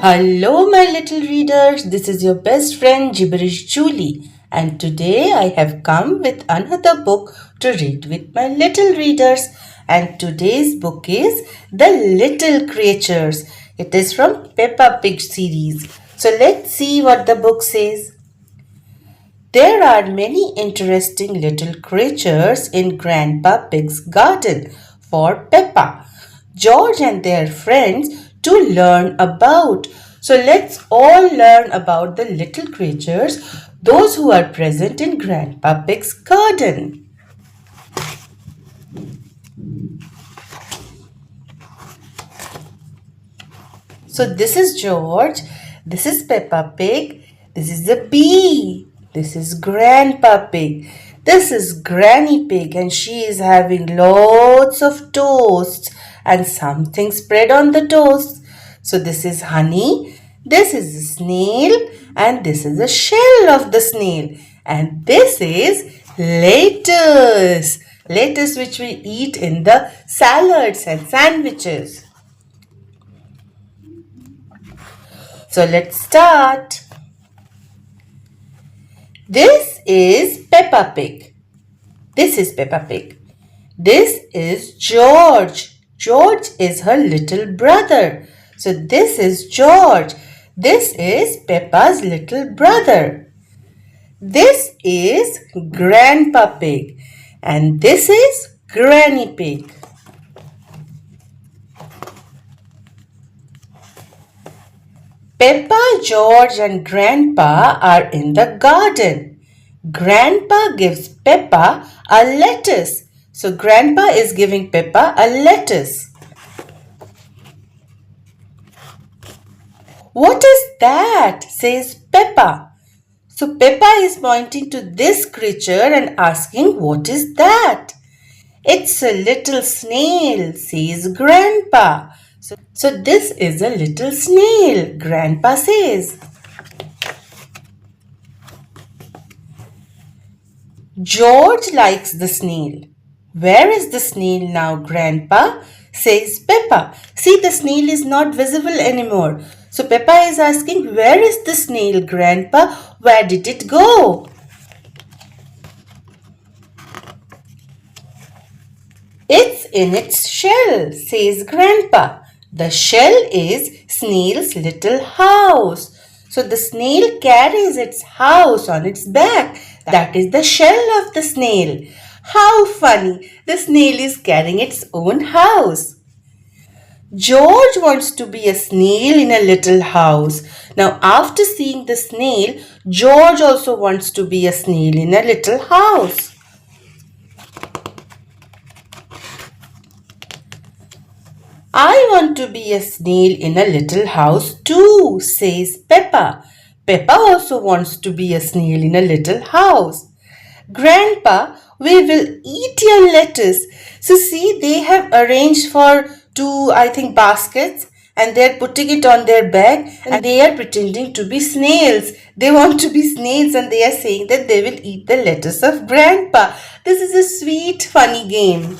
Hello, my little readers. This is your best friend Jiberish Julie, and today I have come with another book to read with my little readers. And today's book is The Little Creatures. It is from Peppa Pig series. So let's see what the book says. There are many interesting little creatures in Grandpa Pig's garden for Peppa, George and their friends to learn about. So let's all learn about the little creatures, those who are present in Grandpa Pig's garden. So this is George, this is Peppa Pig, this is the bee, this is Grandpa Pig, this is Granny Pig, and she is having lots of toasts and something spread on the toast. So this is honey, this is a snail, and this is the shell of the snail, and this is lettuce. Lettuce which we eat in the salads and sandwiches. So let's start. This is Peppa Pig. This is Peppa Pig. This is George. George is her little brother. So this is George. This is Peppa's little brother. This is Grandpa Pig. And this is Granny Pig. Peppa, George and Grandpa are in the garden. Grandpa gives Peppa a lettuce. So Grandpa is giving Peppa a lettuce. What is that? Says Peppa. So Peppa is pointing to this creature and asking, what is that? It's a little snail, says Grandpa. So this is a little snail, Grandpa says. George likes the snail. Where is the snail now, Grandpa? Says Peppa. See, the snail is not visible anymore. So Peppa is asking, where is the snail, Grandpa? Where did it go? It's in its shell, says Grandpa. The shell is snail's little house. So the snail carries its house on its back. That is the shell of the snail. How funny! The snail is carrying its own house. George wants to be a snail in a little house. Now after seeing the snail, George also wants to be a snail in a little house. I want to be a snail in a little house too, says Peppa. Peppa also wants to be a snail in a little house. Grandpa, we will eat your lettuce. So see, they have arranged for two, baskets, and they're putting it on their back and they are pretending to be snails. They want to be snails and they are saying that they will eat the lettuce of Grandpa. This is a sweet, funny game.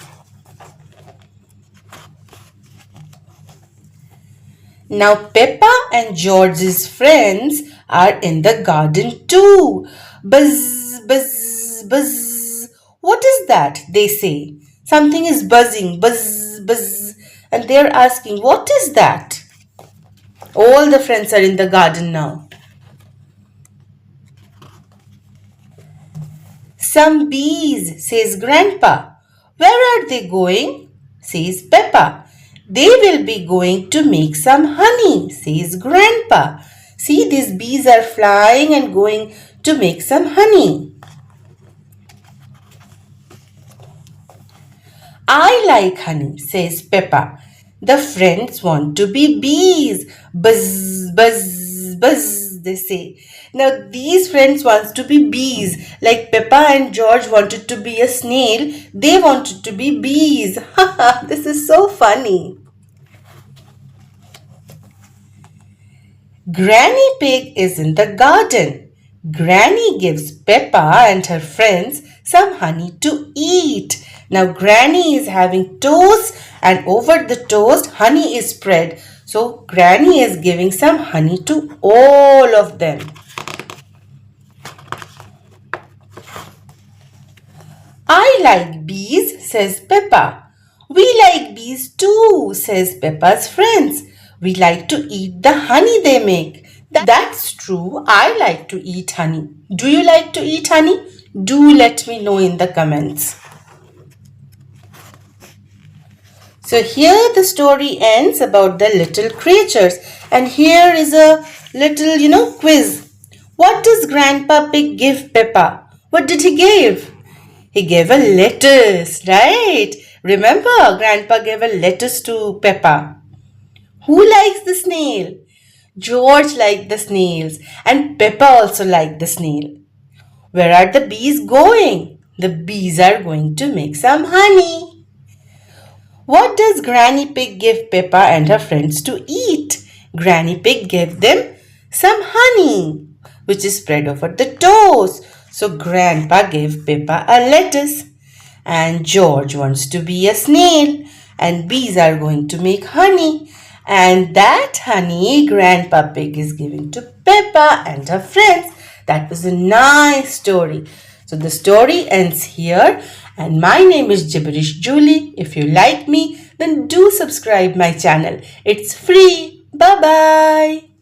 Now Peppa and George's friends are in the garden too. Buzz, buzz, buzz. What is that? They say. Something is buzzing. Buzz, buzz. And they are asking, what is that? All the friends are in the garden now. Some bees, says Grandpa. Where are they going? Says Peppa. They will be going to make some honey, says Grandpa. See, these bees are flying and going to make some honey. I like honey, says Peppa. The friends want to be bees. Buzz, buzz, buzz, they say. Now these friends want to be bees. Like Peppa and George wanted to be a snail, they wanted to be bees. This is so funny. Granny Pig is in the garden. Granny gives Peppa and her friends some honey to eat. Now Granny is having toast and over the toast honey is spread. So Granny is giving some honey to all of them. I like bees, says Peppa. We like bees too, says Peppa's friends. We like to eat the honey they make. That's true. I like to eat honey. Do you like to eat honey? Do let me know in the comments. So here the story ends about the little creatures. And here is a little, quiz. What does Grandpa Pig give Peppa? What did he give? He gave a lettuce, right? Remember, Grandpa gave a lettuce to Peppa. Who likes the snail? George liked the snails and Peppa also liked the snail. Where are the bees going? The bees are going to make some honey. What does Granny Pig give Peppa and her friends to eat? Granny Pig gave them some honey, which is spread over the toast. So Grandpa gave Peppa a lettuce. And George wants to be a snail. And bees are going to make honey. And that honey Grandpa Pig is giving to Peppa and her friends. That was a nice story. So the story ends here. And my name is Jiberish Julie. If you like me, then do subscribe my channel. It's free. Bye-bye.